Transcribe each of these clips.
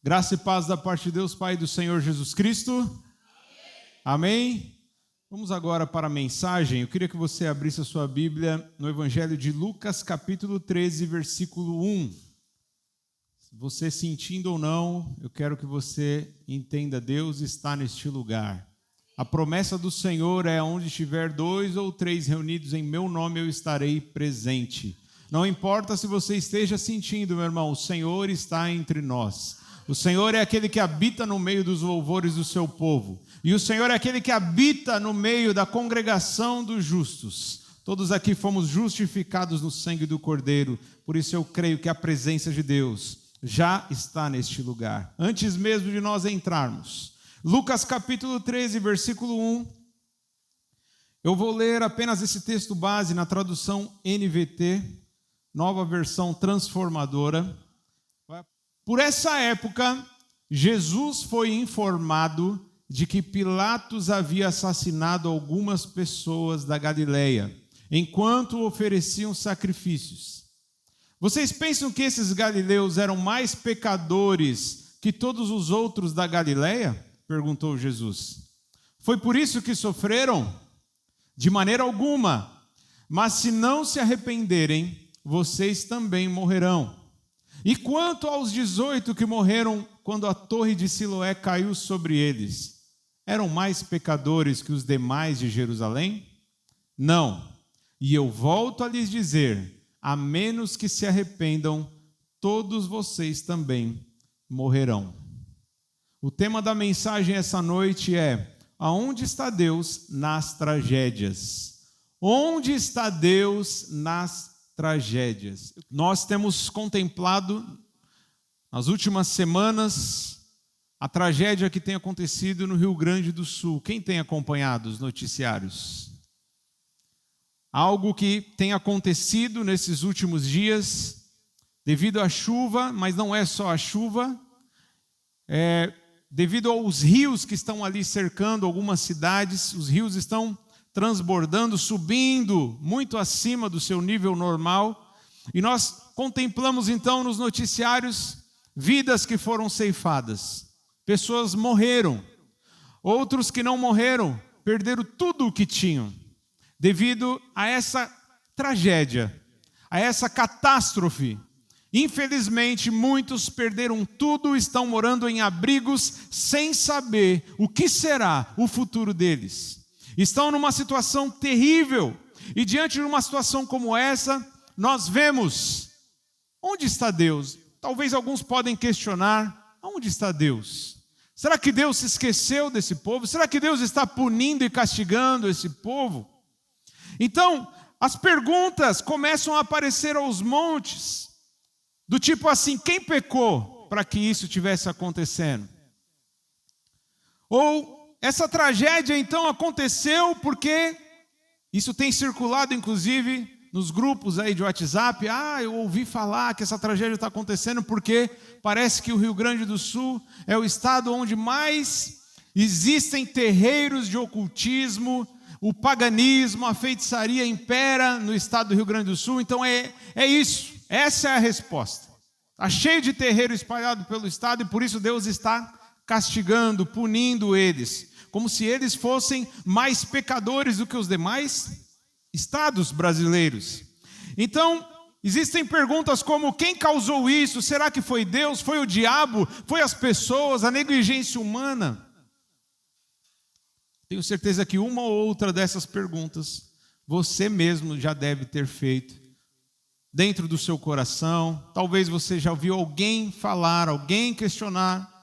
Graça e paz da parte de Deus, Pai e do Senhor Jesus Cristo. Amém? Vamos agora para a mensagem. Eu queria que você abrisse a sua Bíblia no Evangelho de Lucas, capítulo 13, versículo 1. Você sentindo ou não, eu quero que você entenda, Deus está neste lugar. A promessa do Senhor é: onde estiver 2 ou 3 reunidos em meu nome, eu estarei presente. Não importa se você esteja sentindo, meu irmão, o Senhor está entre nós. O Senhor é aquele que habita no meio dos louvores do seu povo. E o Senhor é aquele que habita no meio da congregação dos justos. Todos aqui fomos justificados no sangue do Cordeiro. Por isso eu creio que a presença de Deus já está neste lugar. Antes mesmo de nós entrarmos, Lucas capítulo 13, versículo 1. Eu vou ler apenas esse texto base na tradução NVT, nova versão transformadora. Por essa época, Jesus foi informado de que Pilatos havia assassinado algumas pessoas da Galileia, enquanto ofereciam sacrifícios. Vocês pensam que esses galileus eram mais pecadores que todos os outros da Galileia? Perguntou Jesus. Foi por isso que sofreram? De maneira alguma. Mas se não se arrependerem, vocês também morrerão. E quanto aos 18 que morreram quando a torre de Siloé caiu sobre eles, eram mais pecadores que os demais de Jerusalém? Não. E eu volto a lhes dizer, a menos que se arrependam, todos vocês também morrerão. O tema da mensagem essa noite é: aonde está Deus nas tragédias? Onde está Deus nas tragédias? Nós temos contemplado nas últimas semanas a tragédia que tem acontecido no Rio Grande do Sul. Quem tem acompanhado os noticiários? Algo que tem acontecido nesses últimos dias devido à chuva, mas não é só a chuva, devido aos rios que estão ali cercando algumas cidades. Os rios estão transbordando, subindo muito acima do seu nível normal. E nós contemplamos então nos noticiários vidas que foram ceifadas. Pessoas morreram. Outros que não morreram perderam tudo o que tinham devido a essa tragédia, a essa catástrofe. Infelizmente, muitos perderam tudo, estão morando em abrigos sem saber o que será o futuro deles. Estão numa situação terrível. E diante de uma situação como essa, nós vemos: onde está Deus? Talvez alguns podem questionar: onde está Deus? Será que Deus se esqueceu desse povo? Será que Deus está punindo e castigando esse povo? Então, as perguntas começam a aparecer aos montes. Do tipo assim: quem pecou para que isso estivesse acontecendo? Ou essa tragédia então aconteceu porque isso tem circulado inclusive nos grupos aí de WhatsApp. Eu ouvi falar que essa tragédia está acontecendo porque parece que o Rio Grande do Sul é o estado onde mais existem terreiros de ocultismo, o paganismo, a feitiçaria impera no estado do Rio Grande do Sul. Então é isso. Essa é a resposta. Está cheio de terreiro espalhado pelo estado e por isso Deus está castigando, punindo eles, como se eles fossem mais pecadores do que os demais estados brasileiros. Então, existem perguntas como: quem causou isso? Será que foi Deus? Foi o diabo? Foi as pessoas? A negligência humana? Tenho certeza que uma ou outra dessas perguntas você mesmo já deve ter feito dentro do seu coração. Talvez você já ouviu alguém falar, alguém questionar.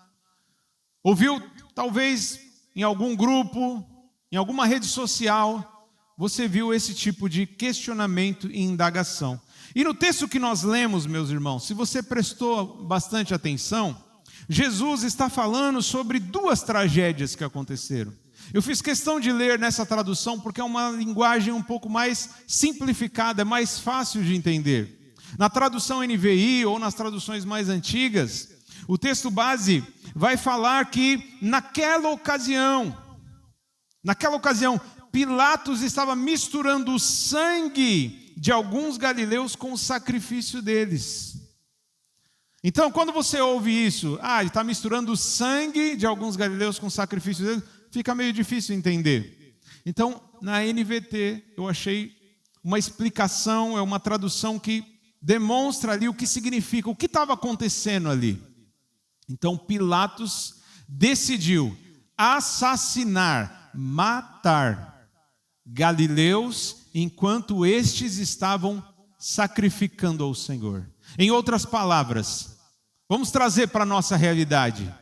Ouviu, talvez, em algum grupo, em alguma rede social, você viu esse tipo de questionamento e indagação. E no texto que nós lemos, meus irmãos, se você prestou bastante atenção, Jesus está falando sobre 2 tragédias que aconteceram. Eu fiz questão de ler nessa tradução porque é uma linguagem um pouco mais simplificada, é mais fácil de entender. Na tradução NVI ou nas traduções mais antigas, o texto base vai falar que naquela ocasião, Pilatos estava misturando o sangue de alguns galileus com o sacrifício deles. Então, quando você ouve isso, ele está misturando o sangue de alguns galileus com o sacrifício deles, fica meio difícil entender. Então, na NVT, eu achei uma explicação, é uma tradução que demonstra ali o que significa, o que estava acontecendo ali. Então, Pilatos decidiu assassinar, matar galileus enquanto estes estavam sacrificando ao Senhor. Em outras palavras, vamos trazer para a nossa realidade.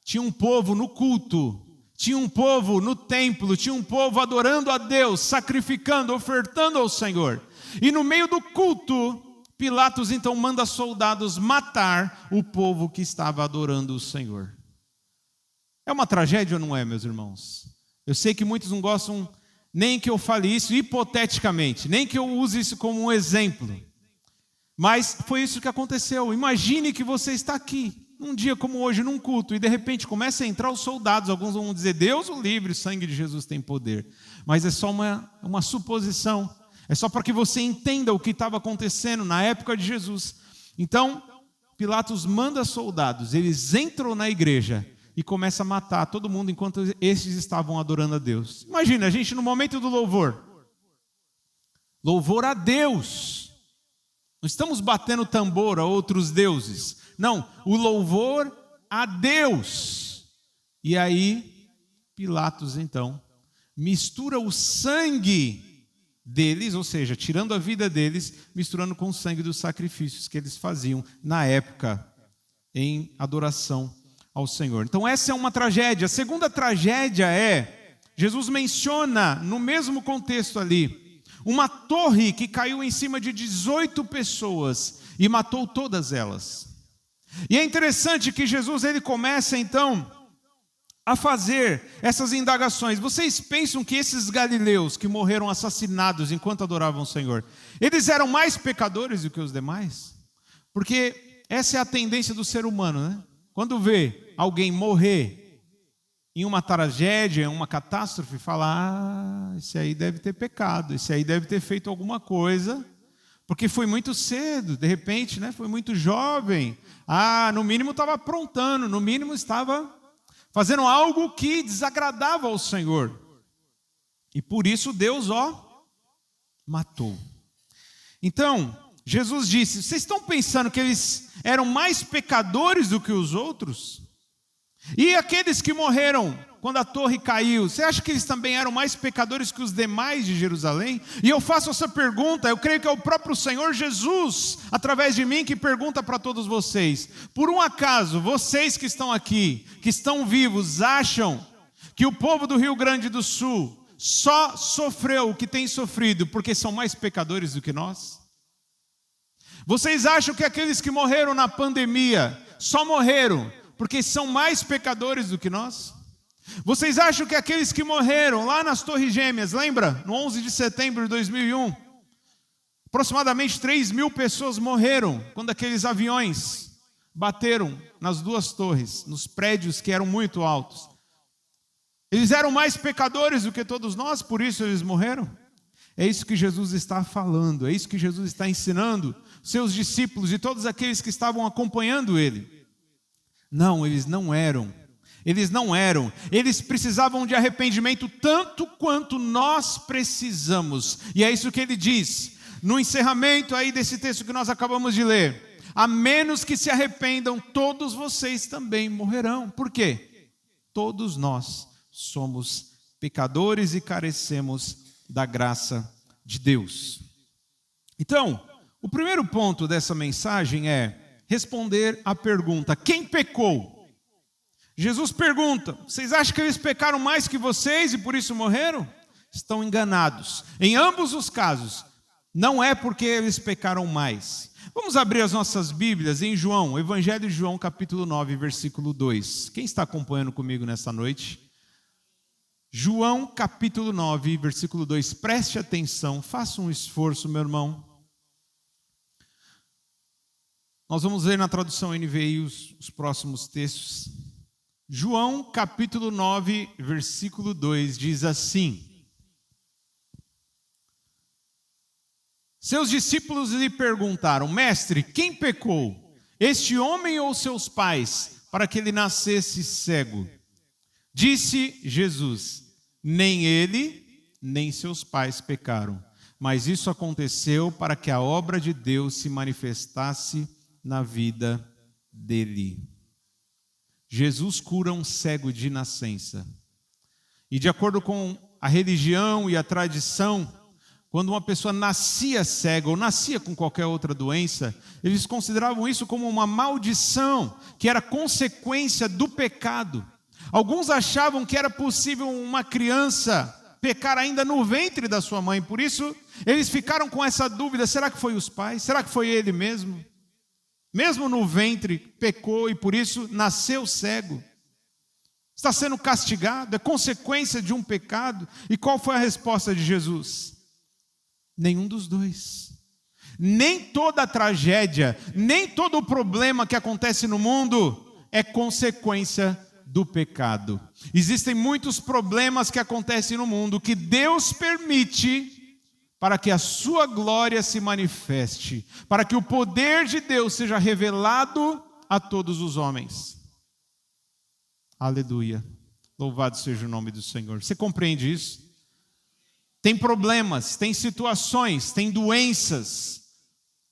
Tinha um povo no culto, tinha um povo no templo, tinha um povo adorando a Deus, sacrificando, ofertando ao Senhor. E no meio do culto, Pilatos então manda soldados matar o povo que estava adorando o Senhor. É uma tragédia ou não é, meus irmãos? Eu sei que muitos não gostam nem que eu fale isso hipoteticamente, nem que eu use isso como um exemplo. Mas foi isso que aconteceu. Imagine que você está aqui, num dia como hoje, num culto, e de repente começa a entrar os soldados. Alguns vão dizer, Deus o livre, o sangue de Jesus tem poder. Mas é só uma suposição. É só para que você entenda o que estava acontecendo na época de Jesus. Então, Pilatos manda soldados, eles entram na igreja e começam a matar todo mundo enquanto estes estavam adorando a Deus. Imagina, a gente no momento do louvor. Louvor a Deus. Não estamos batendo tambor a outros deuses. Não, o louvor a Deus. E aí, Pilatos então mistura o sangue deles, ou seja, tirando a vida deles, misturando com o sangue dos sacrifícios que eles faziam na época em adoração ao Senhor. Então essa é uma tragédia. A segunda tragédia é, Jesus menciona no mesmo contexto ali, uma torre que caiu em cima de 18 pessoas e matou todas elas. E é interessante que Jesus ele começa então a fazer essas indagações. Vocês pensam que esses galileus que morreram assassinados enquanto adoravam o Senhor, eles eram mais pecadores do que os demais? Porque essa é a tendência do ser humano, né? Quando vê alguém morrer em uma tragédia, em uma catástrofe, fala, esse aí deve ter pecado, esse aí deve ter feito alguma coisa, porque foi muito cedo, de repente, né? Foi muito jovem, no mínimo estava aprontando, no mínimo estava fazendo algo que desagradava ao Senhor. E por isso Deus, matou. Então, Jesus disse, vocês estão pensando que eles eram mais pecadores do que os outros? E aqueles que morreram quando a torre caiu, você acha que eles também eram mais pecadores que os demais de Jerusalém? E eu faço essa pergunta, eu creio que é o próprio Senhor Jesus, através de mim, que pergunta para todos vocês. Por um acaso, vocês que estão aqui, que estão vivos, acham que o povo do Rio Grande do Sul só sofreu o que tem sofrido porque são mais pecadores do que nós? Vocês acham que aqueles que morreram na pandemia só morreram porque são mais pecadores do que nós? Vocês acham que aqueles que morreram lá nas Torres Gêmeas, lembra? No 11 de setembro de 2001, aproximadamente 3.000 pessoas morreram quando aqueles aviões bateram nas duas torres, nos prédios que eram muito altos. Eles eram mais pecadores do que todos nós, por isso eles morreram? É isso que Jesus está falando, é isso que Jesus está ensinando seus discípulos e todos aqueles que estavam acompanhando ele. Não, eles não eram. Eles precisavam de arrependimento tanto quanto nós precisamos. E é isso que ele diz no encerramento aí desse texto que nós acabamos de ler. A menos que se arrependam, todos vocês também morrerão. Por quê? Todos nós somos pecadores e carecemos da graça de Deus. Então, o primeiro ponto dessa mensagem é responder à pergunta: quem pecou? Jesus pergunta: vocês acham que eles pecaram mais que vocês e por isso morreram? Estão enganados. Em ambos os casos, não é porque eles pecaram mais. Vamos abrir as nossas Bíblias em João, Evangelho de João, capítulo 9, versículo 2. Quem está acompanhando comigo nessa noite? João, capítulo 9, versículo 2. Preste atenção, faça um esforço, meu irmão. Nós vamos ler na tradução NVI os próximos textos. João capítulo 9, versículo 2 diz assim: seus discípulos lhe perguntaram: mestre, quem pecou, este homem ou seus pais, para que ele nascesse cego? Disse Jesus: nem ele, nem seus pais pecaram, mas isso aconteceu para que a obra de Deus se manifestasse na vida dele. Jesus cura um cego de nascença. E de acordo com a religião e a tradição, quando uma pessoa nascia cega ou nascia com qualquer outra doença, eles consideravam isso como uma maldição, que era consequência do pecado. Alguns achavam que era possível uma criança pecar ainda no ventre da sua mãe, por isso eles ficaram com essa dúvida: será que foi os pais? Será que foi ele mesmo? Mesmo no ventre pecou e por isso nasceu cego. Está sendo castigado, é consequência de um pecado. E qual foi a resposta de Jesus? Nenhum dos dois. Nem toda tragédia, nem todo o problema que acontece no mundo é consequência do pecado. Existem muitos problemas que acontecem no mundo que Deus permite para que a sua glória se manifeste, para que o poder de Deus seja revelado a todos os homens. Aleluia. Louvado seja o nome do Senhor. Você compreende isso? Tem problemas, tem situações, tem doenças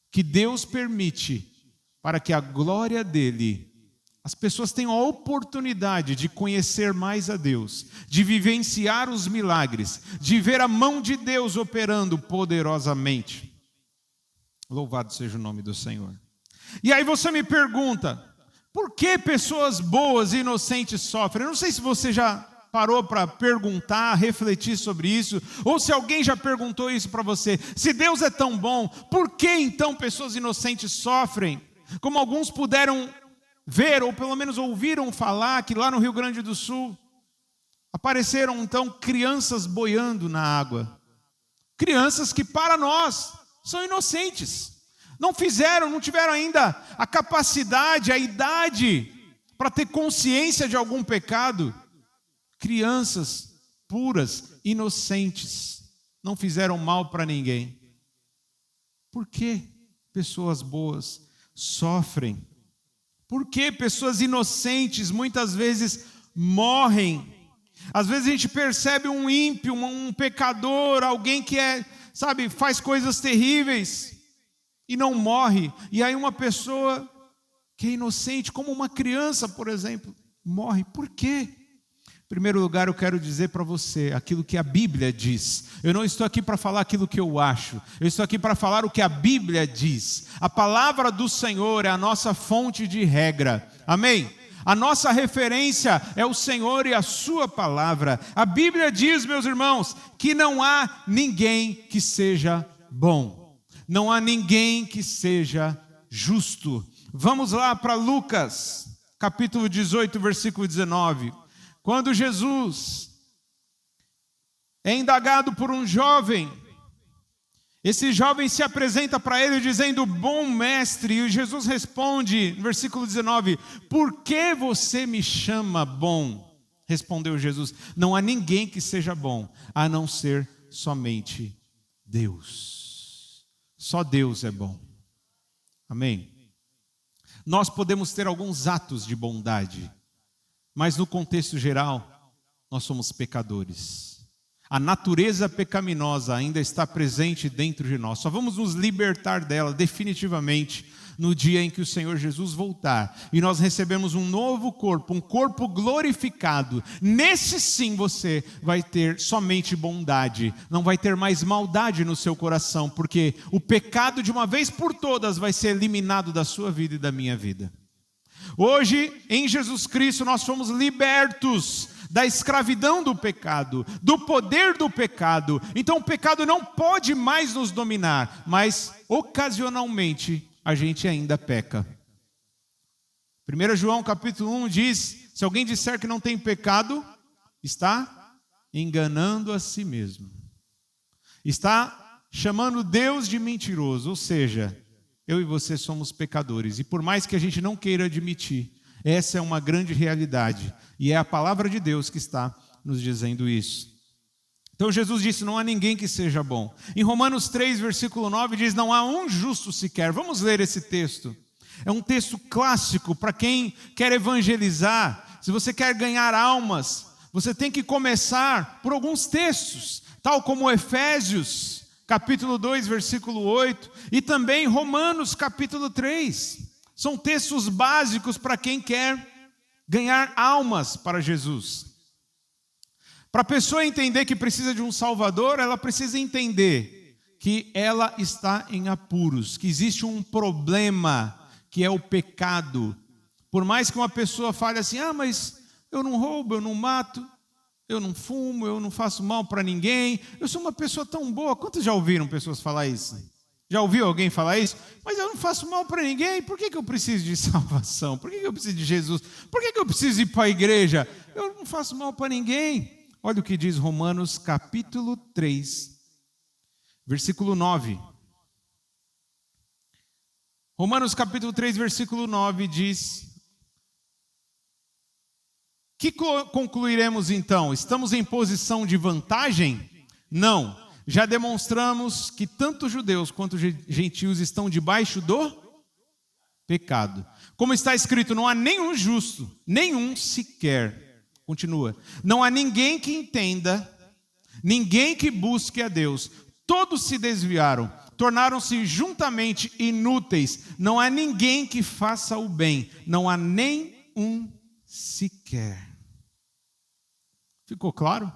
que Deus permite para que a glória dele, as pessoas tenham a oportunidade de conhecer mais a Deus, de vivenciar os milagres, de ver a mão de Deus operando poderosamente. Louvado seja o nome do Senhor. E aí você me pergunta: por que pessoas boas e inocentes sofrem? Eu não sei se você já parou para perguntar, refletir sobre isso, ou se alguém já perguntou isso para você. Se Deus é tão bom, por que então pessoas inocentes sofrem? Como alguns puderam ver, ou pelo menos ouviram falar, que lá no Rio Grande do Sul apareceram então crianças boiando na água. Crianças que para nós são inocentes. Não tiveram ainda a capacidade, a idade para ter consciência de algum pecado. Crianças puras, inocentes, não fizeram mal para ninguém. Por que pessoas boas sofrem? Por que pessoas inocentes muitas vezes morrem? Às vezes a gente percebe um ímpio, um pecador, alguém que faz coisas terríveis e não morre. E aí uma pessoa que é inocente, como uma criança, por exemplo, morre. Por quê? Em primeiro lugar, eu quero dizer para você aquilo que a Bíblia diz. Eu não estou aqui para falar aquilo que eu acho. Eu estou aqui para falar o que a Bíblia diz. A palavra do Senhor é a nossa fonte de regra. Amém? A nossa referência é o Senhor e a sua palavra. A Bíblia diz, meus irmãos, que não há ninguém que seja bom. Não há ninguém que seja justo. Vamos lá para Lucas, capítulo 18, versículo 19. Quando Jesus é indagado por um jovem, esse jovem se apresenta para ele dizendo: bom mestre, e Jesus responde, no versículo 19: por que você me chama bom? Respondeu Jesus: não há ninguém que seja bom, a não ser somente Deus. Só Deus é bom. Amém? Nós podemos ter alguns atos de bondade, mas no contexto geral, nós somos pecadores. A natureza pecaminosa ainda está presente dentro de nós. Só vamos nos libertar dela definitivamente no dia em que o Senhor Jesus voltar. E nós recebemos um novo corpo, um corpo glorificado. Nesse sim você vai ter somente bondade. Não vai ter mais maldade no seu coração, porque o pecado de uma vez por todas vai ser eliminado da sua vida e da minha vida. Hoje, em Jesus Cristo, nós fomos libertos da escravidão do pecado, do poder do pecado. Então o pecado não pode mais nos dominar, mas ocasionalmente a gente ainda peca. 1 João capítulo 1 diz: se alguém disser que não tem pecado, está enganando a si mesmo. Está chamando Deus de mentiroso, ou seja, eu e você somos pecadores. E por mais que a gente não queira admitir, essa é uma grande realidade. E é a palavra de Deus que está nos dizendo isso. Então Jesus disse: não há ninguém que seja bom. Em Romanos 3, versículo 9 diz: não há um justo sequer. Vamos ler esse texto. É um texto clássico para quem quer evangelizar. Se você quer ganhar almas, você tem que começar por alguns textos, tal como Efésios, capítulo 2, versículo 8, e também Romanos, capítulo 3. São textos básicos para quem quer ganhar almas para Jesus. Para a pessoa entender que precisa de um Salvador, ela precisa entender que ela está em apuros, que existe um problema, que é o pecado. Por mais que uma pessoa fale assim, mas eu não roubo, eu não mato, eu não fumo, eu não faço mal para ninguém, eu sou uma pessoa tão boa. Quantos já ouviram pessoas falar isso? Já ouviu alguém falar isso? Mas eu não faço mal para ninguém, por que eu preciso de salvação? Por que eu preciso de Jesus? Por que eu preciso ir para a igreja? Eu não faço mal para ninguém. Olha o que diz Romanos capítulo 3, versículo 9. Romanos capítulo 3, versículo 9 diz: que concluiremos então? Estamos em posição de vantagem? Não. Já demonstramos que tanto judeus quanto gentios estão debaixo do pecado. Como está escrito, não há nenhum justo, nenhum sequer. Continua. Não há ninguém que entenda, ninguém que busque a Deus. Todos se desviaram, tornaram-se juntamente inúteis. Não há ninguém que faça o bem, não há nem um sequer. Ficou claro?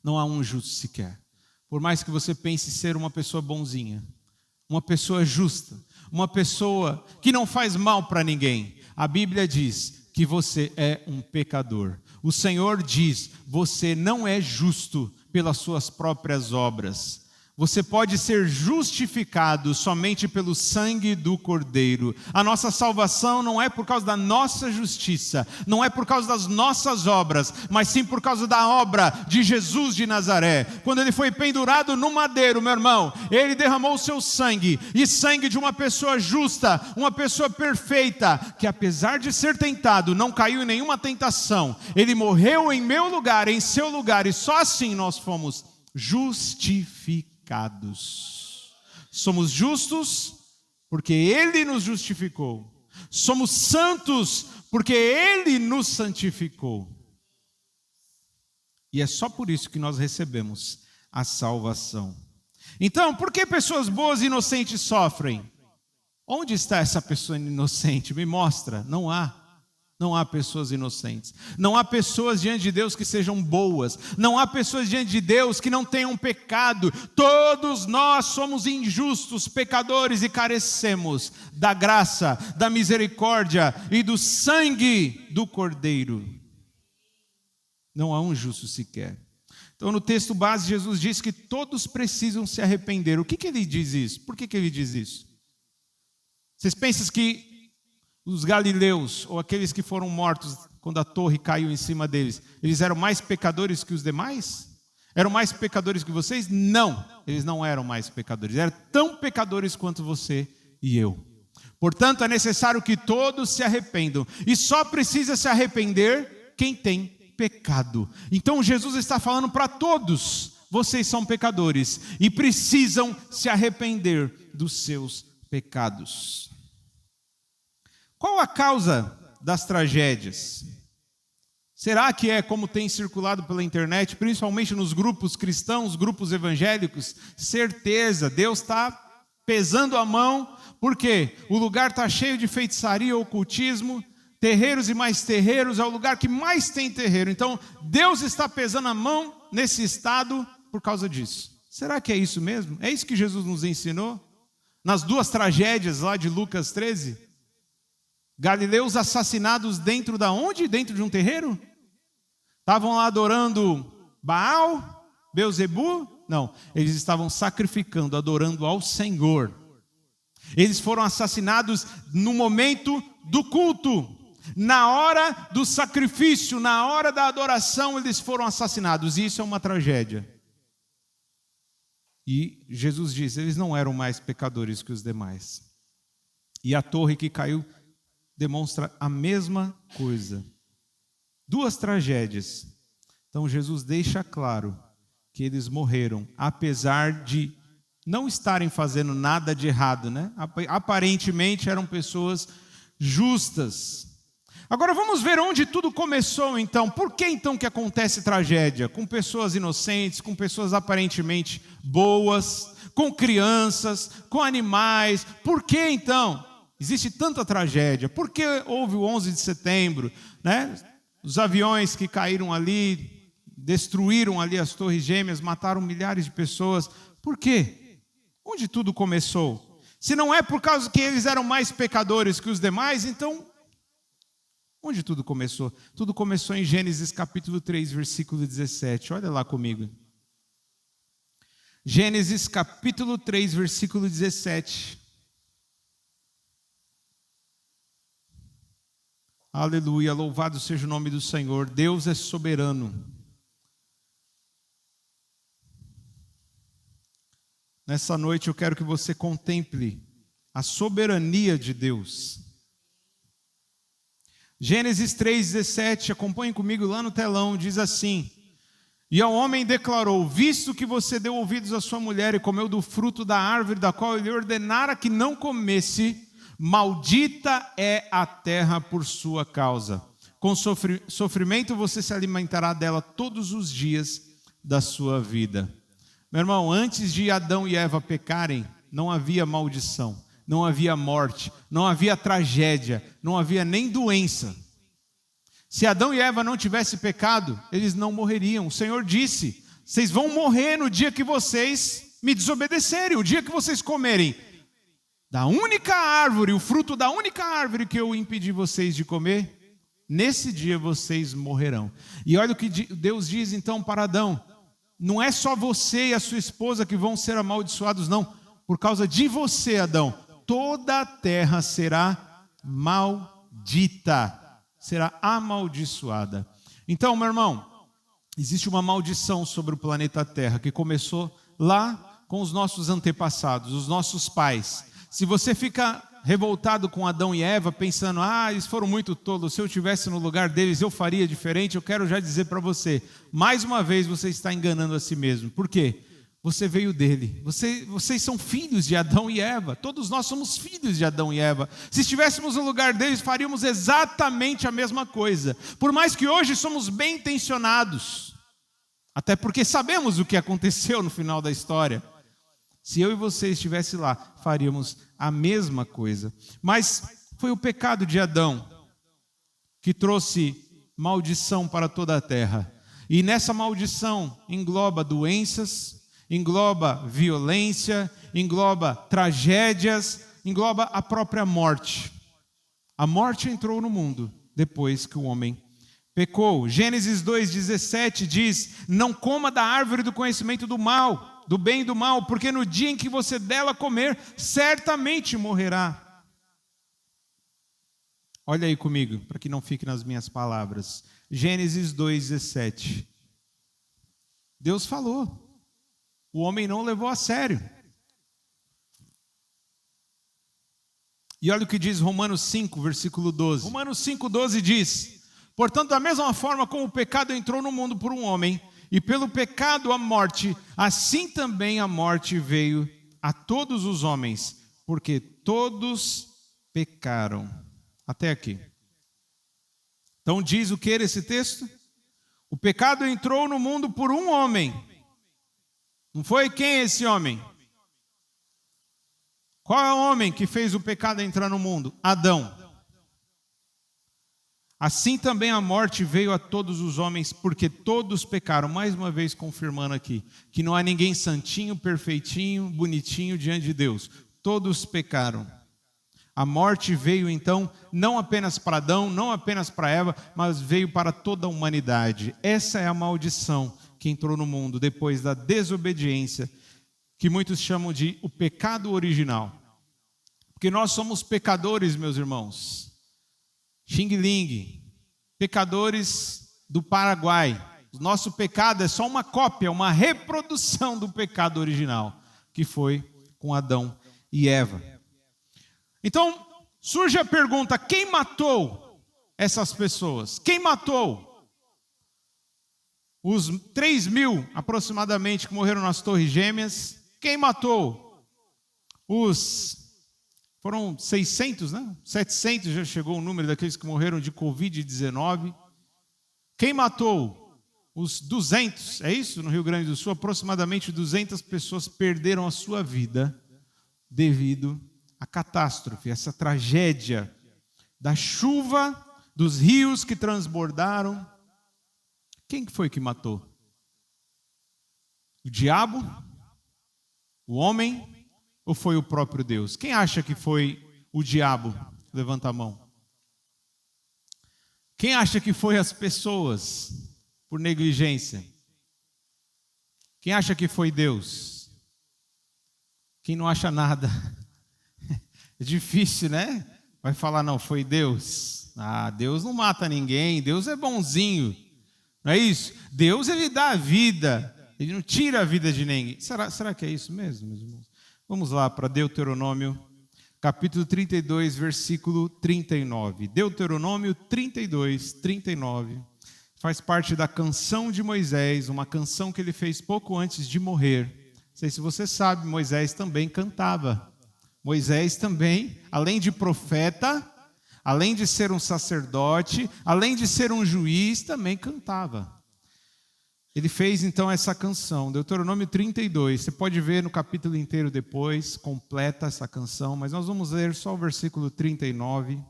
Não há um justo sequer. Por mais que você pense ser uma pessoa bonzinha, uma pessoa justa, uma pessoa que não faz mal para ninguém, a Bíblia diz que você é um pecador. O Senhor diz, você não é justo pelas suas próprias obras. Você pode ser justificado somente pelo sangue do Cordeiro. A nossa salvação não é por causa da nossa justiça, não é por causa das nossas obras, mas sim por causa da obra de Jesus de Nazaré. Quando ele foi pendurado no madeiro, meu irmão, ele derramou o seu sangue, e sangue de uma pessoa justa, uma pessoa perfeita, que apesar de ser tentado, não caiu em nenhuma tentação. Ele morreu em meu lugar, em seu lugar, e só assim nós fomos justificados. Somos justos porque Ele nos justificou. Somos santos porque Ele nos santificou. E é só por isso que nós recebemos a salvação. Então, por que pessoas boas e inocentes sofrem? Onde está essa pessoa inocente? Me mostra. Não há. Não há pessoas inocentes. Não há pessoas diante de Deus que sejam boas. Não há pessoas diante de Deus que não tenham pecado. Todos nós somos injustos, pecadores, e carecemos da graça, da misericórdia e do sangue do Cordeiro. Não há um justo sequer. Então, no texto base, Jesus diz que todos precisam se arrepender. O que ele diz isso? Por que ele diz isso? Vocês pensam que os galileus, ou aqueles que foram mortos quando a torre caiu em cima deles, eles eram mais pecadores que os demais? Eram mais pecadores que vocês? Não, eles não eram mais pecadores. Eram tão pecadores quanto você e eu. Portanto, é necessário que todos se arrependam. E só precisa se arrepender quem tem pecado. Então, Jesus está falando para todos. Vocês são pecadores e precisam se arrepender dos seus pecados. Qual a causa das tragédias? Será que é como tem circulado pela internet, principalmente nos grupos cristãos, grupos evangélicos? Certeza, Deus está pesando a mão, porque o lugar está cheio de feitiçaria, ocultismo, terreiros e mais terreiros, é o lugar que mais tem terreiro. Então, Deus está pesando a mão nesse estado por causa disso. Será que é isso mesmo? É isso que Jesus nos ensinou? Nas duas tragédias lá de Lucas 13? Galileus assassinados dentro da onde? Dentro de um terreiro? Estavam lá adorando Baal, Belzebu? Não, eles estavam sacrificando, adorando ao Senhor. Eles foram assassinados no momento do culto. Na hora do sacrifício, na hora da adoração, eles foram assassinados. E isso é uma tragédia. E Jesus diz, eles não eram mais pecadores que os demais. E a torre que caiu demonstra a mesma coisa. Duas tragédias. Então Jesus deixa claro que eles morreram, apesar de não estarem fazendo nada de errado, né? Aparentemente eram pessoas justas. Agora vamos ver onde tudo começou então. Por que então que acontece tragédia? Com pessoas inocentes, com pessoas aparentemente boas, com crianças, com animais. Por que então existe tanta tragédia? Por que houve o 11 de setembro, né? Os aviões que caíram ali, destruíram ali as Torres Gêmeas, mataram milhares de pessoas. Por quê? Onde tudo começou? Se não é por causa que eles eram mais pecadores que os demais, então, onde tudo começou? Tudo começou em Gênesis capítulo 3, versículo 17. Olha lá comigo. Gênesis capítulo 3, versículo 17. Aleluia, louvado seja o nome do Senhor. Deus é soberano. Nessa noite eu quero que você contemple a soberania de Deus. Gênesis 3,17, acompanhe comigo lá no telão, diz assim: E ao homem declarou: visto que você deu ouvidos à sua mulher e comeu do fruto da árvore da qual ele ordenara que não comesse, maldita é a terra por sua causa. Com sofrimento você se alimentará dela todos os dias da sua vida. Meu irmão, antes de Adão e Eva pecarem, não havia maldição, não havia morte, não havia tragédia, não havia nem doença. Se Adão e Eva não tivessem pecado, eles não morreriam. O Senhor disse: vocês vão morrer no dia que vocês me desobedecerem, o dia que vocês comerem da única árvore, o fruto da única árvore que eu impedi vocês de comer, nesse dia vocês morrerão. E olha o que Deus diz então para Adão: não é só você e a sua esposa que vão ser amaldiçoados, não. Por causa de você, Adão, toda a terra será maldita, será amaldiçoada. Então, meu irmão, existe uma maldição sobre o planeta Terra que começou lá com os nossos antepassados, os nossos pais. Se você fica revoltado com Adão e Eva, pensando: eles foram muito tolos, se eu estivesse no lugar deles eu faria diferente, eu quero já dizer para você, mais uma vez você está enganando a si mesmo. Por quê? Você veio dele, vocês são filhos de Adão e Eva, todos nós somos filhos de Adão e Eva. Se estivéssemos no lugar deles, faríamos exatamente a mesma coisa, por mais que hoje somos bem intencionados, até porque sabemos o que aconteceu no final da história. Se eu e você estivesse lá, faríamos a mesma coisa. Mas foi o pecado de Adão que trouxe maldição para toda a terra. E nessa maldição engloba doenças, engloba violência, engloba tragédias, engloba a própria morte. A morte entrou no mundo depois que o homem pecou. Gênesis 2,17 diz: não coma da árvore do conhecimento do mal, do bem e do mal, porque no dia em que você dela comer, certamente morrerá. Olha aí comigo, para que não fique nas minhas palavras. Gênesis 2,17. Deus falou. O homem não levou a sério. E olha o que diz Romanos 5, versículo 12. Romanos 5, 12 diz: portanto, da mesma forma como o pecado entrou no mundo por um homem, e pelo pecado a morte, assim também a morte veio a todos os homens, porque todos pecaram. Até aqui. Então diz o que esse texto? O pecado entrou no mundo por um homem. Não foi? Quem é esse homem? Qual é o homem que fez o pecado entrar no mundo? Adão. Assim também a morte veio a todos os homens, porque todos pecaram. Mais uma vez confirmando aqui, que não há ninguém santinho, perfeitinho, bonitinho diante de Deus. Todos pecaram. A morte veio então, não apenas para Adão, não apenas para Eva, mas veio para toda a humanidade. Essa é a maldição que entrou no mundo depois da desobediência, que muitos chamam de o pecado original. Porque nós somos pecadores, meus irmãos. Xing-ling, pecadores do Paraguai. O nosso pecado é só uma cópia, uma reprodução do pecado original, que foi com Adão e Eva. Então, surge a pergunta: quem matou essas pessoas? Quem matou os 3.000 aproximadamente que morreram nas Torres Gêmeas? Quem matou? Foram 600, né? 700 já chegou o número daqueles que morreram de Covid-19. Quem matou? Os 200, é isso? No Rio Grande do Sul, aproximadamente 200 pessoas perderam a sua vida devido à catástrofe, essa tragédia da chuva, dos rios que transbordaram. Quem foi que matou? O diabo? O homem? Ou foi o próprio Deus? Quem acha que foi o diabo? Levanta a mão. Quem acha que foi as pessoas por negligência? Quem acha que foi Deus? Quem não acha nada? É difícil, né? Vai falar, não, foi Deus. Deus não mata ninguém, Deus é bonzinho. Não é isso? Deus, ele dá a vida, ele não tira a vida de ninguém. Será que é isso mesmo, meus irmãos? Vamos lá para Deuteronômio, capítulo 32, versículo 39. Deuteronômio 32, 39. Faz parte da canção de Moisés, uma canção que ele fez pouco antes de morrer. Não sei se você sabe, Moisés também cantava. Moisés também, além de profeta, além de ser um sacerdote, além de ser um juiz, também cantava. Ele fez então essa canção, Deuteronômio 32. Você pode ver no capítulo inteiro depois, completa essa canção, mas nós vamos ler só o versículo 39,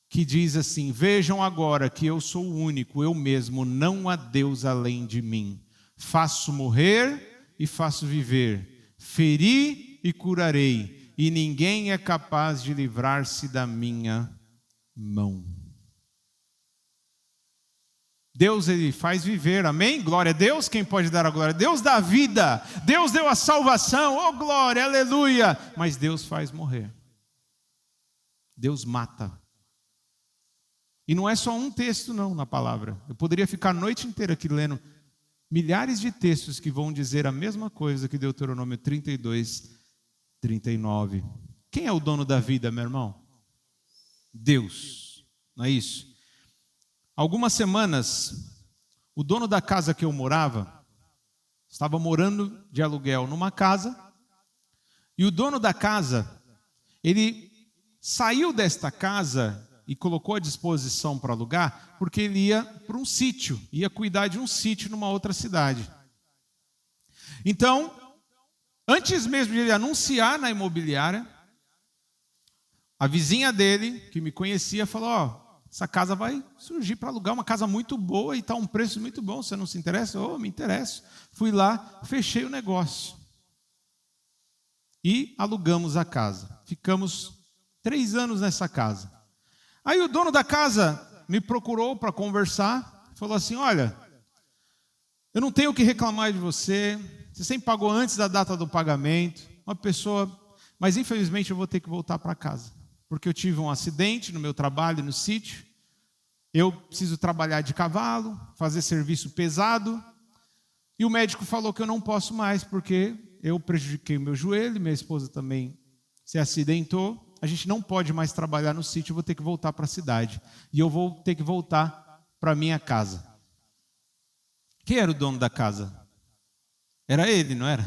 que diz assim: vejam agora que eu sou o único, eu mesmo, não há Deus além de mim. Faço morrer e faço viver, feri e curarei, e ninguém é capaz de livrar-se da minha mão. Deus, ele faz viver, amém? Glória a Deus, quem pode dar a glória? Deus dá a vida, Deus deu a salvação, oh glória, aleluia. Mas Deus faz morrer, Deus mata. E não é só um texto não na palavra. Eu poderia ficar a noite inteira aqui lendo milhares de textos que vão dizer a mesma coisa que Deuteronômio 32, 39. Quem é o dono da vida, meu irmão? Deus, não é isso? Algumas semanas, o dono da casa que eu morava, estava morando de aluguel numa casa, e o dono da casa, ele saiu desta casa e colocou à disposição para alugar, porque ele ia para um sítio, ia cuidar de um sítio numa outra cidade. Então, antes mesmo de ele anunciar na imobiliária, a vizinha dele, que me conhecia, falou, essa casa vai surgir para alugar, uma casa muito boa e está um preço muito bom, você não se interessa? Me interesso. Fui lá, fechei o negócio. E alugamos a casa. Ficamos 3 anos nessa casa. Aí o dono da casa me procurou para conversar, falou assim, olha, eu não tenho o que reclamar de você sempre pagou antes da data do pagamento, uma pessoa, mas infelizmente eu vou ter que voltar para casa, porque eu tive um acidente no meu trabalho, no sítio, eu preciso trabalhar de cavalo, fazer serviço pesado, e o médico falou que eu não posso mais, porque eu prejudiquei o meu joelho, minha esposa também se acidentou, a gente não pode mais trabalhar no sítio, eu vou ter que voltar para a cidade, e eu vou ter que voltar para a minha casa. Quem era o dono da casa? Era ele, não era?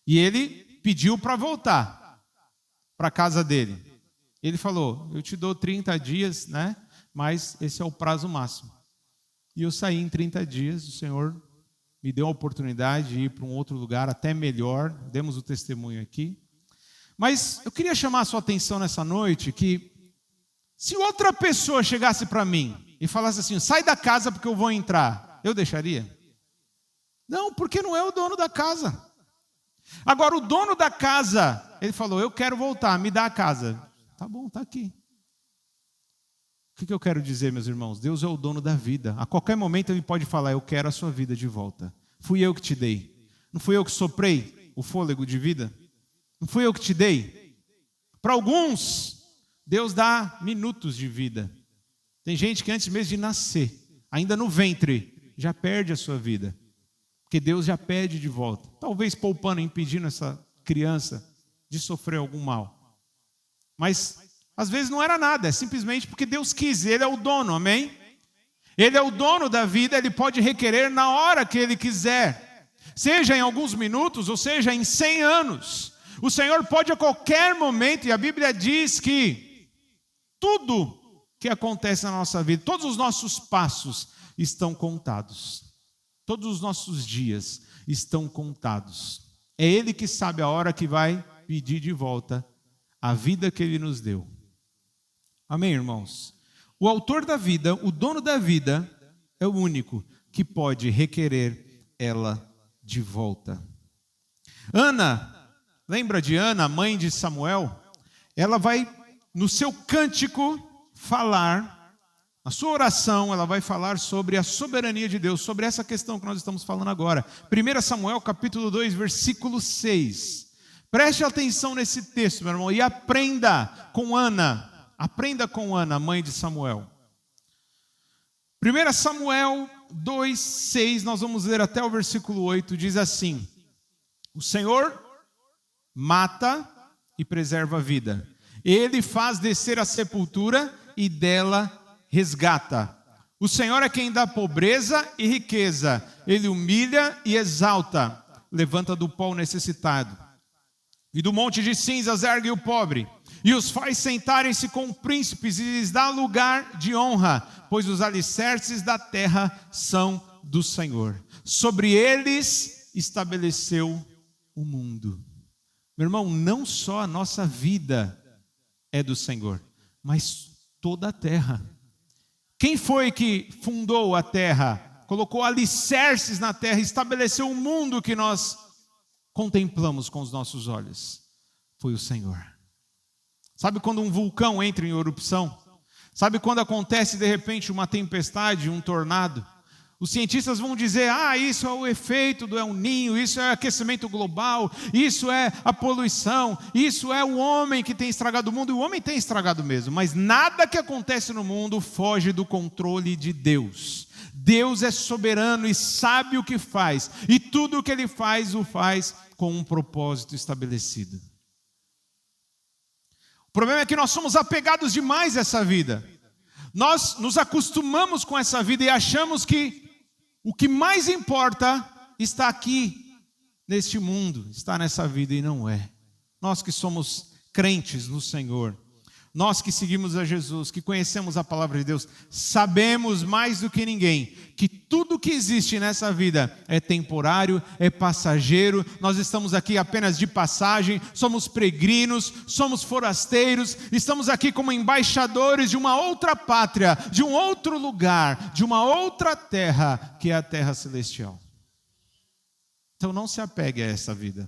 E ele pediu para voltar para a casa dele. Ele falou, eu te dou 30 dias, né? Mas esse é o prazo máximo. E eu saí em 30 dias, o Senhor me deu a oportunidade de ir para um outro lugar, até melhor, demos o testemunho aqui. Mas eu queria chamar a sua atenção nessa noite que se outra pessoa chegasse para mim e falasse assim, sai da casa porque eu vou entrar, eu deixaria? Não, porque não é o dono da casa. Agora o dono da casa, ele falou, eu quero voltar, me dá a casa. Tá bom, tá aqui. O que eu quero dizer, meus irmãos? Deus é o dono da vida. A qualquer momento Ele pode falar, eu quero a sua vida de volta. Fui eu que te dei. Não fui eu que soprei o fôlego de vida? Não fui eu que te dei? Para alguns, Deus dá minutos de vida. Tem gente que antes mesmo de nascer, ainda no ventre, já perde a sua vida. Porque Deus já pede de volta. Talvez poupando, impedindo essa criança de sofrer algum mal. Mas às vezes não era nada, é simplesmente porque Deus quis, Ele é o dono, amém? Ele é o dono da vida, Ele pode requerer na hora que Ele quiser. seja em alguns minutos, ou seja em 100 anos. O Senhor pode a qualquer momento, e a Bíblia diz que tudo que acontece na nossa vida, todos os nossos passos estão contados. Todos os nossos dias estão contados. É Ele que sabe a hora que vai pedir de volta a vida que Ele nos deu. Amém, irmãos? O autor da vida, o dono da vida, é o único que pode requerer ela de volta. Ana, lembra de Ana, mãe de Samuel? Ela vai, no seu cântico, falar, na sua oração, ela vai falar sobre a soberania de Deus, sobre essa questão que nós estamos falando agora. 1 Samuel, capítulo 2, versículo 6. Preste atenção nesse texto, meu irmão, e aprenda com Ana, mãe de Samuel. 1 Samuel 2, 6, nós vamos ler até o versículo 8, diz assim: o Senhor mata e preserva a vida. Ele faz descer a sepultura e dela resgata. O Senhor é quem dá pobreza e riqueza. Ele humilha e exalta. Levanta do pó o necessitado. E do monte de cinzas ergue o pobre. E os faz sentarem-se com príncipes e lhes dá lugar de honra, pois os alicerces da terra são do Senhor. Sobre eles estabeleceu o mundo. Meu irmão, não só a nossa vida é do Senhor, mas toda a terra. Quem foi que fundou a terra, colocou alicerces na terra, estabeleceu o mundo que nós contemplamos com os nossos olhos? Foi o Senhor. Sabe quando um vulcão entra em erupção? Sabe quando acontece de repente uma tempestade, um tornado? Os cientistas vão dizer, isso é o efeito do El Niño, isso é aquecimento global, isso é a poluição, isso é o homem que tem estragado o mundo. E o homem tem estragado mesmo, mas nada que acontece no mundo foge do controle de Deus. Deus é soberano e sabe o que faz, e tudo o que Ele faz, o faz com um propósito estabelecido. O problema é que nós somos apegados demais a essa vida. Nós nos acostumamos com essa vida e achamos que o que mais importa está aqui, neste mundo, está nessa vida, e não é. Nós que somos crentes no Senhor, nós que seguimos a Jesus, que conhecemos a palavra de Deus, sabemos mais do que ninguém que tudo que existe nessa vida é temporário, é passageiro. Nós estamos aqui apenas de passagem, somos peregrinos, somos forasteiros, estamos aqui como embaixadores de uma outra pátria, de um outro lugar, de uma outra terra, que é a terra celestial. Então não se apegue a essa vida.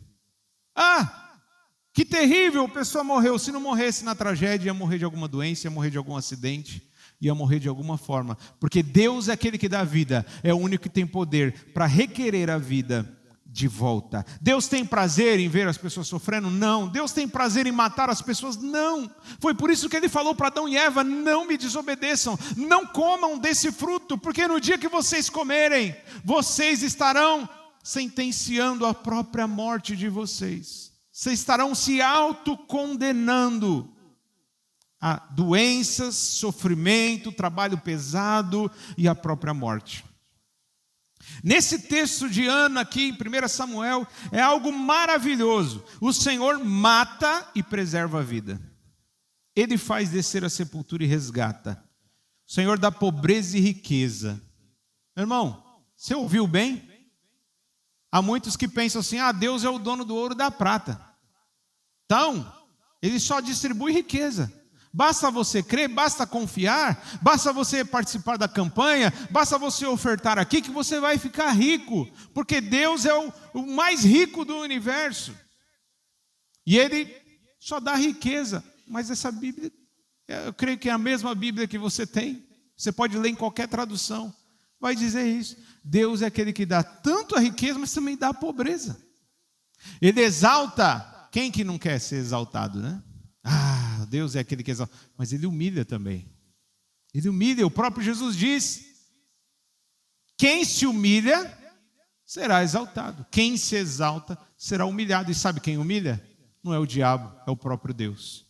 Que terrível, a pessoa morreu. Se não morresse na tragédia, ia morrer de alguma doença, ia morrer de algum acidente, ia morrer de alguma forma. Porque Deus é aquele que dá a vida, é o único que tem poder para requerer a vida de volta. Deus tem prazer em ver as pessoas sofrendo? Não. Deus tem prazer em matar as pessoas? Não. Foi por isso que Ele falou para Adão e Eva, não me desobedeçam, não comam desse fruto, porque no dia que vocês comerem, vocês estarão sentenciando a própria morte de vocês. Vocês estarão se autocondenando a doenças, sofrimento, trabalho pesado e a própria morte. Nesse texto de Ana aqui em 1 Samuel, é algo maravilhoso. O Senhor mata e preserva a vida. Ele faz descer a sepultura e resgata. O Senhor dá pobreza e riqueza. Meu irmão, você ouviu bem? Há muitos que pensam assim, Deus é o dono do ouro e da prata. Então, Ele só distribui riqueza. Basta você crer, basta confiar, basta você participar da campanha, basta você ofertar aqui que você vai ficar rico. Porque Deus é o mais rico do universo. E Ele só dá riqueza. Mas essa Bíblia, eu creio que é a mesma Bíblia que você tem. Você pode ler em qualquer tradução. Vai dizer isso. Deus é aquele que dá tanto a riqueza, mas também dá a pobreza. Ele exalta. Quem que não quer ser exaltado, né? Deus é aquele que exalta. Mas Ele humilha também. Ele humilha. O próprio Jesus diz: quem se humilha será exaltado. Quem se exalta será humilhado. E sabe quem humilha? Não é o diabo, é o próprio Deus.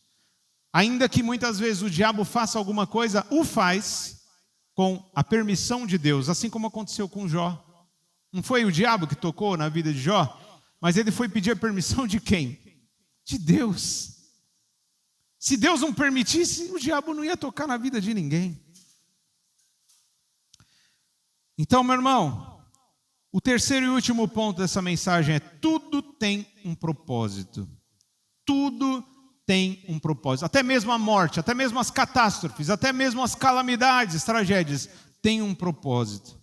Ainda que muitas vezes o diabo faça alguma coisa, o faz com a permissão de Deus, assim como aconteceu com Jó. Não foi o diabo que tocou na vida de Jó? Mas ele foi pedir a permissão de quem? De Deus. Se Deus não permitisse, o diabo não ia tocar na vida de ninguém. Então, meu irmão, o terceiro e último ponto dessa mensagem é: tudo tem um propósito. Tudo tem um propósito. Até mesmo a morte, até mesmo as catástrofes, até mesmo as calamidades, tragédias, têm um propósito.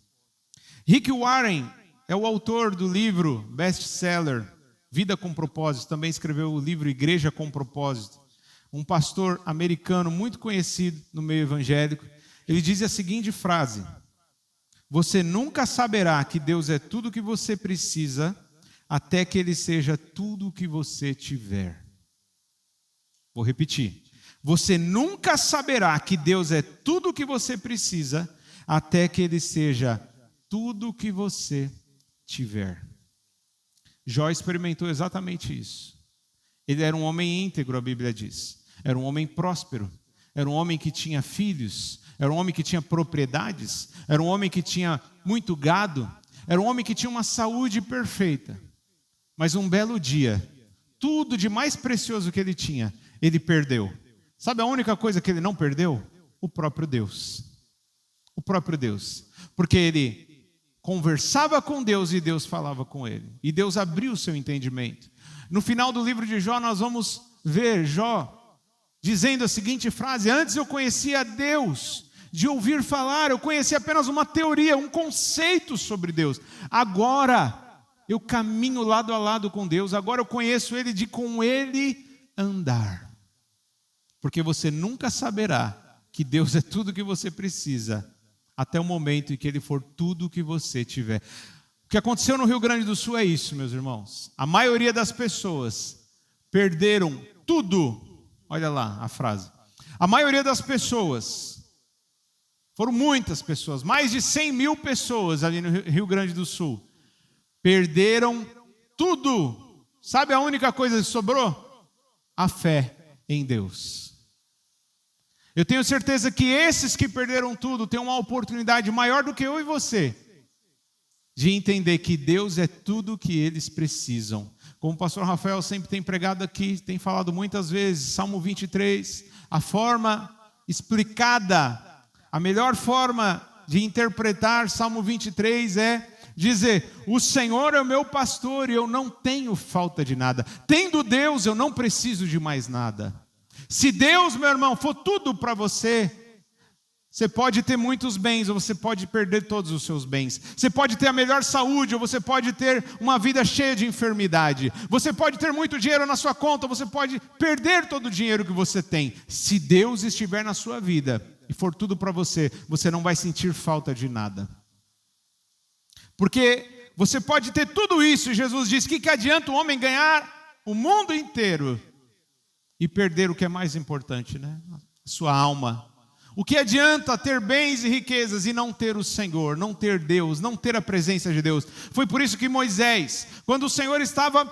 Rick Warren é o autor do livro best-seller Vida com Propósito. Também escreveu o livro Igreja com Propósito. Um pastor americano muito conhecido no meio evangélico. Ele diz a seguinte frase: você nunca saberá que Deus é tudo o que você precisa até que Ele seja tudo o que você tiver. Vou repetir. Você nunca saberá que Deus é tudo o que você precisa até que Ele seja tudo o que você tiver. Jó experimentou exatamente isso. Ele era um homem íntegro, a Bíblia diz. Era um homem próspero. Era um homem que tinha filhos. Era um homem que tinha propriedades. Era um homem que tinha muito gado. Era um homem que tinha uma saúde perfeita. Mas um belo dia, tudo de mais precioso que ele tinha, ele perdeu. Sabe a única coisa que ele não perdeu? O próprio Deus. O próprio Deus. Porque ele conversava com Deus e Deus falava com ele. E Deus abriu o seu entendimento. No final do livro de Jó, nós vamos ver Jó dizendo a seguinte frase: antes eu conhecia Deus de ouvir falar, eu conhecia apenas uma teoria, um conceito sobre Deus. Agora eu caminho lado a lado com Deus, agora eu conheço Ele de com Ele andar. Porque você nunca saberá que Deus é tudo o que você precisa até o momento em que Ele for tudo o que você tiver. O que aconteceu no Rio Grande do Sul é isso, meus irmãos. A maioria das pessoas perderam tudo. Olha lá a frase. A maioria das pessoas, foram muitas pessoas, mais de 100 mil pessoas ali no Rio Grande do Sul, perderam tudo. Sabe a única coisa que sobrou? A fé em Deus. Eu tenho certeza que esses que perderam tudo têm uma oportunidade maior do que eu e você de entender que Deus é tudo o que eles precisam. Como o pastor Rafael sempre tem pregado aqui, tem falado muitas vezes, Salmo 23, a forma explicada, a melhor forma de interpretar Salmo 23 é dizer: o Senhor é o meu pastor e eu não tenho falta de nada. Tendo Deus, eu não preciso de mais nada. Se Deus, meu irmão, for tudo para você, você pode ter muitos bens ou você pode perder todos os seus bens. Você pode ter a melhor saúde ou você pode ter uma vida cheia de enfermidade. Você pode ter muito dinheiro na sua conta ou você pode perder todo o dinheiro que você tem. Se Deus estiver na sua vida e for tudo para você, você não vai sentir falta de nada. Porque você pode ter tudo isso, e Jesus diz: que adianta o homem ganhar o mundo inteiro e perder o que é mais importante, né? A sua alma. O que adianta ter bens e riquezas e não ter o Senhor, não ter Deus, não ter a presença de Deus? Foi por isso que Moisés, quando o Senhor estava,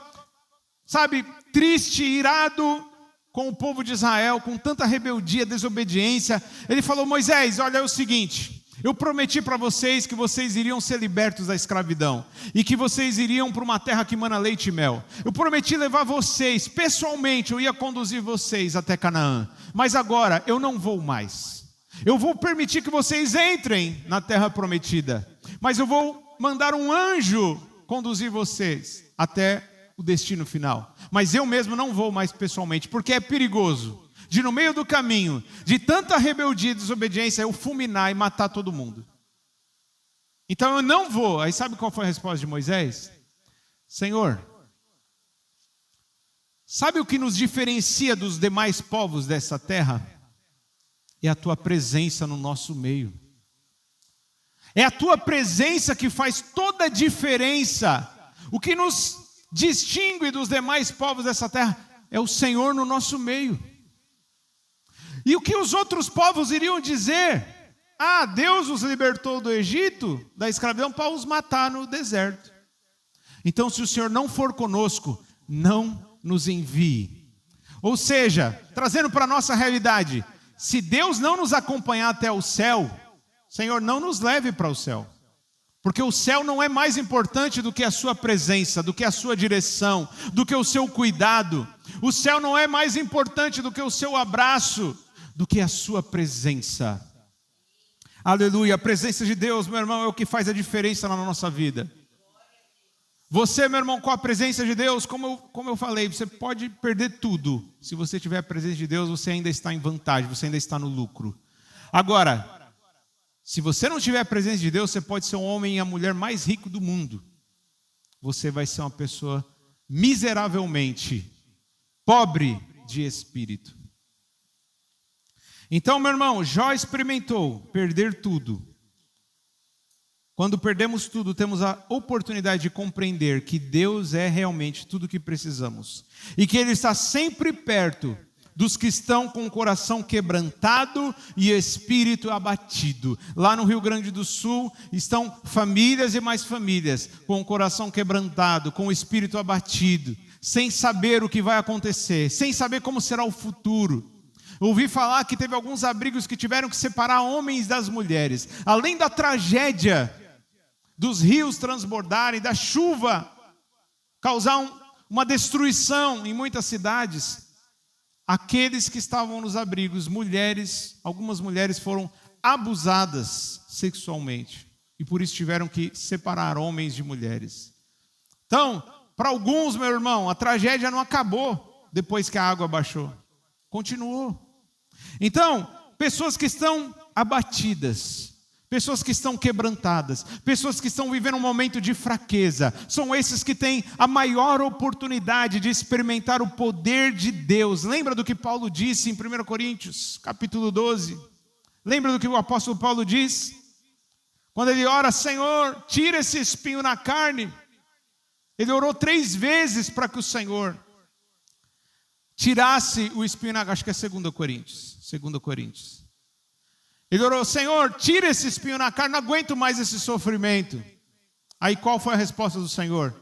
triste, irado com o povo de Israel, com tanta rebeldia, desobediência, ele falou: Moisés, olha, é o seguinte, eu prometi para vocês que vocês iriam ser libertos da escravidão e que vocês iriam para uma terra que mana leite e mel. Eu prometi levar vocês, pessoalmente, eu ia conduzir vocês até Canaã. Mas agora eu não vou mais. Eu vou permitir que vocês entrem na terra prometida, mas eu vou mandar um anjo conduzir vocês até o destino final. Mas eu mesmo não vou mais pessoalmente, porque é perigoso de no meio do caminho, de tanta rebeldia e desobediência, eu fulminar e matar todo mundo. Então eu não vou. Aí sabe qual foi a resposta de Moisés? Senhor, sabe o que nos diferencia dos demais povos dessa terra? É a tua presença no nosso meio. É a tua presença que faz toda a diferença. O que nos distingue dos demais povos dessa terra é o Senhor no nosso meio. E o que os outros povos iriam dizer? Ah, Deus os libertou do Egito, da escravidão, para os matar no deserto. Então, se o Senhor não for conosco, não nos envie. Ou seja, trazendo para a nossa realidade, se Deus não nos acompanhar até o céu, Senhor, não nos leve para o céu. Porque o céu não é mais importante do que a sua presença, do que a sua direção, do que o seu cuidado. O céu não é mais importante do que o seu abraço, do que a sua presença. Aleluia, a presença de Deus, meu irmão, é o que faz a diferença na nossa vida. Você, meu irmão, com a presença de Deus, como eu falei, você pode perder tudo. Se você tiver a presença de Deus, você ainda está em vantagem, você ainda está no lucro. Agora, se você não tiver a presença de Deus, você pode ser um homem e a mulher mais rico do mundo. Você vai ser uma pessoa miseravelmente pobre de espírito. Então, meu irmão, Jó experimentou perder tudo. Quando perdemos tudo, temos a oportunidade de compreender que Deus é realmente tudo o que precisamos. E que Ele está sempre perto dos que estão com o coração quebrantado e espírito abatido. Lá no Rio Grande do Sul estão famílias e mais famílias com o coração quebrantado, com o espírito abatido, sem saber o que vai acontecer, sem saber como será o futuro. Ouvi falar que teve alguns abrigos que tiveram que separar homens das mulheres. Além da tragédia dos rios transbordarem, da chuva causar uma destruição em muitas cidades, aqueles que estavam nos abrigos, mulheres, algumas mulheres foram abusadas sexualmente e por isso tiveram que separar homens de mulheres. Então, para alguns, meu irmão, a tragédia não acabou depois que a água baixou, continuou. Então, pessoas que estão abatidas, pessoas que estão quebrantadas, pessoas que estão vivendo um momento de fraqueza, são esses que têm a maior oportunidade de experimentar o poder de Deus. Lembra do que Paulo disse em 1 Coríntios, capítulo 12? Lembra do que o apóstolo Paulo diz? Quando ele ora, Senhor, tira esse espinho na carne. Ele orou 3 vezes para que o Senhor tirasse o espinho na carne. Acho que é 2 Coríntios. Ele orou, Senhor, tira esse espinho na carne, não aguento mais esse sofrimento. Aí qual foi a resposta do Senhor?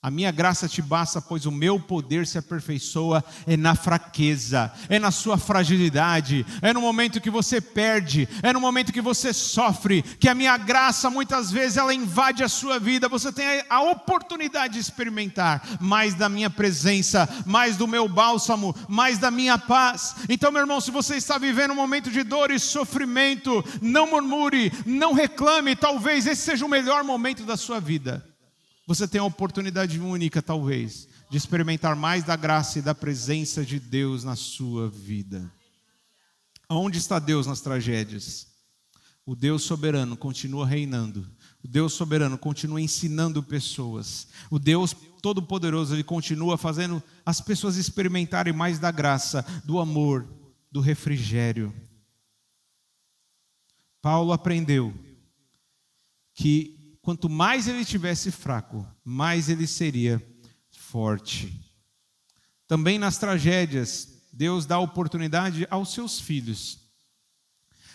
A minha graça te basta, pois o meu poder se aperfeiçoa na fraqueza, é na sua fragilidade, é no momento que você perde, é no momento que você sofre, que a minha graça muitas vezes ela invade a sua vida, você tem a oportunidade de experimentar mais da minha presença, mais do meu bálsamo, mais da minha paz. Então, meu irmão, se você está vivendo um momento de dor e sofrimento, não murmure, não reclame, talvez esse seja o melhor momento da sua vida. Você tem a oportunidade única, talvez, de experimentar mais da graça e da presença de Deus na sua vida. Aonde está Deus nas tragédias? O Deus soberano continua reinando. O Deus soberano continua ensinando pessoas. O Deus todo-poderoso, Ele continua fazendo as pessoas experimentarem mais da graça, do amor, do refrigério. Paulo aprendeu que quanto mais ele estivesse fraco, mais ele seria forte. Também nas tragédias, Deus dá oportunidade aos seus filhos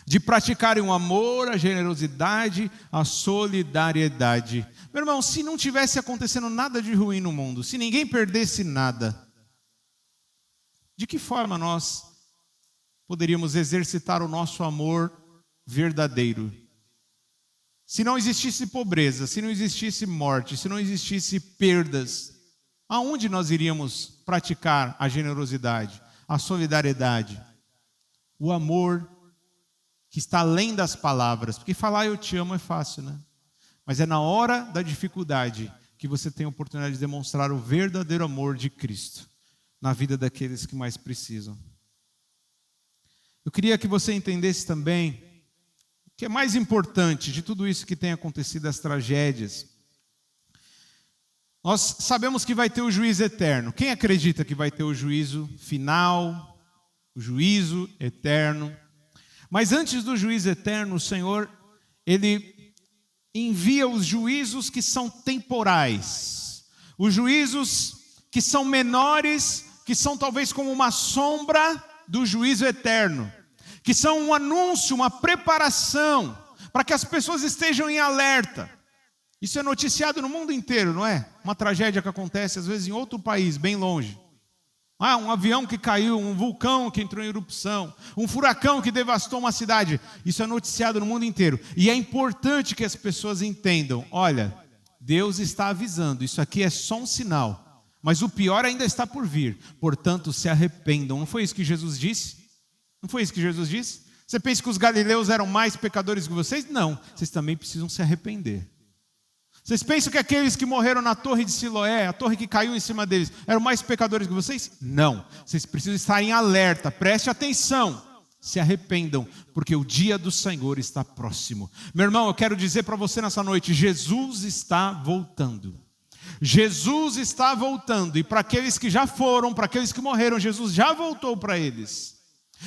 de praticarem o amor, a generosidade, a solidariedade. Meu irmão, se não tivesse acontecendo nada de ruim no mundo, se ninguém perdesse nada, de que forma nós poderíamos exercitar o nosso amor verdadeiro? Se não existisse pobreza, se não existisse morte, se não existisse perdas, aonde nós iríamos praticar a generosidade, a solidariedade, o amor que está além das palavras? Porque falar eu te amo é fácil, né? Mas é na hora da dificuldade que você tem a oportunidade de demonstrar o verdadeiro amor de Cristo na vida daqueles que mais precisam. Eu queria que você entendesse também o que é mais importante de tudo isso que tem acontecido, as tragédias. Nós sabemos que vai ter o juízo eterno. Quem acredita que vai ter o juízo final, o juízo eterno? Mas antes do juízo eterno, o Senhor, Ele envia os juízos que são temporais. Os juízos que são menores, que são talvez como uma sombra do juízo eterno. Que são um anúncio, uma preparação, para que as pessoas estejam em alerta. Isso é noticiado no mundo inteiro, não é? Uma tragédia que acontece às vezes em outro país, bem longe. Um avião que caiu, um vulcão que entrou em erupção, um furacão que devastou uma cidade. Isso é noticiado no mundo inteiro. E é importante que as pessoas entendam, olha, Deus está avisando, isso aqui é só um sinal, mas o pior ainda está por vir. Portanto, se arrependam. Não foi isso que Jesus disse? Não foi isso que Jesus disse? Você pensa que os galileus eram mais pecadores que vocês? Não, vocês também precisam se arrepender. Vocês pensam que aqueles que morreram na torre de Siloé, a torre que caiu em cima deles, eram mais pecadores que vocês? Não. Vocês precisam estar em alerta, preste atenção, se arrependam, porque o dia do Senhor está próximo. Meu irmão, eu quero dizer para você nessa noite, Jesus está voltando. Jesus está voltando, e para aqueles que já foram, para aqueles que morreram, Jesus já voltou para eles.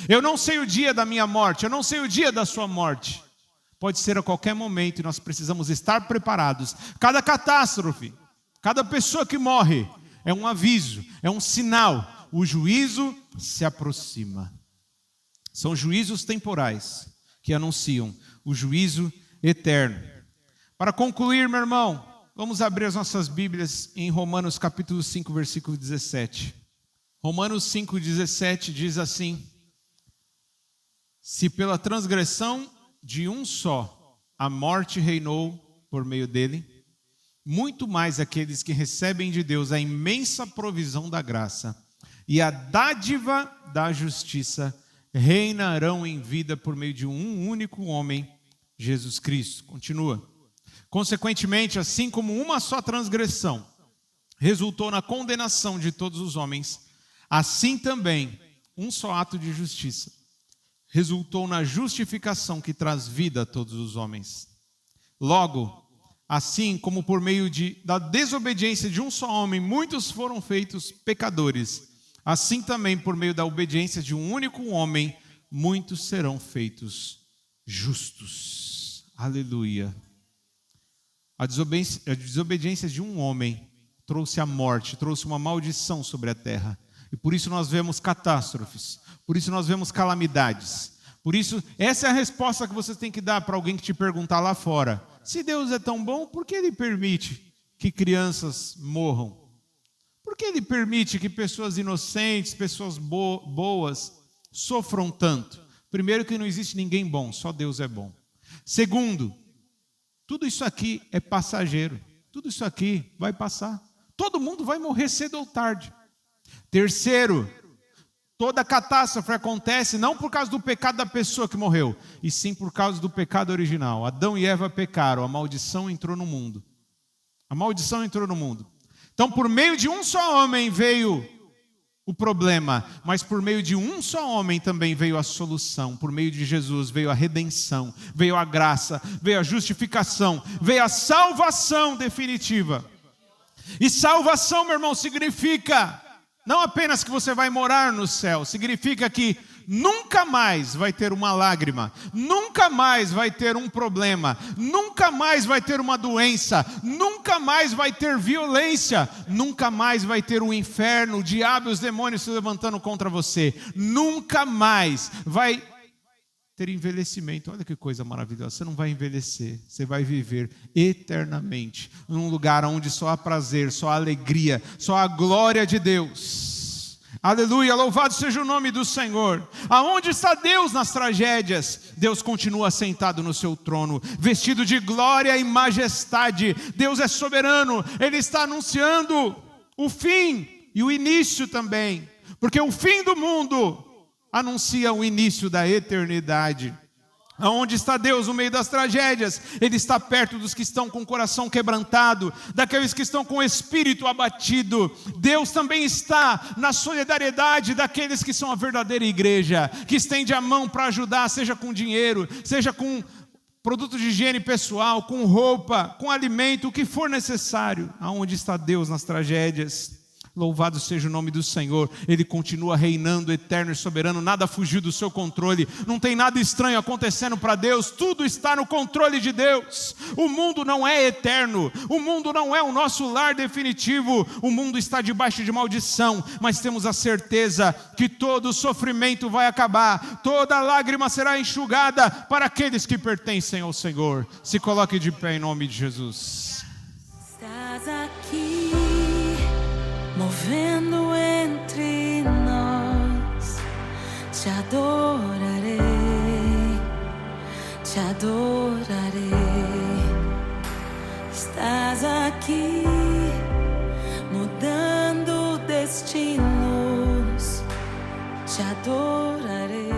Eu não sei o dia da minha morte, eu não sei o dia da sua morte. Pode ser a qualquer momento e nós precisamos estar preparados. Cada catástrofe, cada pessoa que morre é um aviso, é um sinal. O juízo se aproxima. São juízos temporais que anunciam o juízo eterno. Para concluir, meu irmão, vamos abrir as nossas Bíblias em Romanos capítulo 5, versículo 17. Romanos 5, 17 diz assim: se pela transgressão de um só a morte reinou por meio dele, muito mais aqueles que recebem de Deus a imensa provisão da graça e a dádiva da justiça reinarão em vida por meio de um único homem, Jesus Cristo. Continua. Consequentemente, assim como uma só transgressão resultou na condenação de todos os homens, assim também um só ato de justiça resultou na justificação que traz vida a todos os homens. Logo, assim como por meio da desobediência de um só homem, muitos foram feitos pecadores, assim também por meio da obediência de um único homem, muitos serão feitos justos. Aleluia. A desobediência de um homem trouxe a morte, trouxe uma maldição sobre a terra. E por isso nós vemos catástrofes, por isso nós vemos calamidades. Por isso, essa é a resposta que você tem que dar para alguém que te perguntar lá fora. Se Deus é tão bom, por que Ele permite que crianças morram? Por que Ele permite que pessoas inocentes, pessoas boas, sofram tanto? Primeiro, que não existe ninguém bom, só Deus é bom. Segundo, tudo isso aqui é passageiro. Tudo isso aqui vai passar. Todo mundo vai morrer cedo ou tarde. Terceiro, toda catástrofe acontece não por causa do pecado da pessoa que morreu, e sim por causa do pecado original. Adão e Eva pecaram, a maldição entrou no mundo. A maldição entrou no mundo. Então, por meio de um só homem veio o problema, mas por meio de um só homem também veio a solução. Por meio de Jesus veio a redenção, veio a graça, veio a justificação, veio a salvação definitiva. E salvação, meu irmão, significa não apenas que você vai morar no céu, significa que nunca mais vai ter uma lágrima, nunca mais vai ter um problema, nunca mais vai ter uma doença, nunca mais vai ter violência, nunca mais vai ter o inferno, o diabo e os demônios se levantando contra você, nunca mais vai ter envelhecimento. Olha que coisa maravilhosa, você não vai envelhecer, você vai viver eternamente, num lugar onde só há prazer, só há alegria, só há glória de Deus. Aleluia, louvado seja o nome do Senhor. Aonde está Deus nas tragédias? Deus continua sentado no seu trono, vestido de glória e majestade. Deus é soberano, Ele está anunciando o fim e o início também, porque o fim do mundo anuncia o início da eternidade. Aonde está Deus no meio das tragédias? Ele está perto dos que estão com o coração quebrantado, daqueles que estão com o espírito abatido. Deus também está na solidariedade daqueles que são a verdadeira igreja, que estende a mão para ajudar, seja com dinheiro, seja com produto de higiene pessoal, com roupa, com alimento, o que for necessário. Aonde está Deus nas tragédias? Louvado seja o nome do Senhor, Ele continua reinando, eterno e soberano, nada fugiu do seu controle, não tem nada estranho acontecendo para Deus, tudo está no controle de Deus. O mundo não é eterno, o mundo não é o nosso lar definitivo, o mundo está debaixo de maldição, mas temos a certeza que todo sofrimento vai acabar, toda lágrima será enxugada para aqueles que pertencem ao Senhor. Se coloque de pé em nome de Jesus. Estás aqui, movendo entre nós. adorarei, te adorarei. Estás aqui, mudando destinos, te adorarei.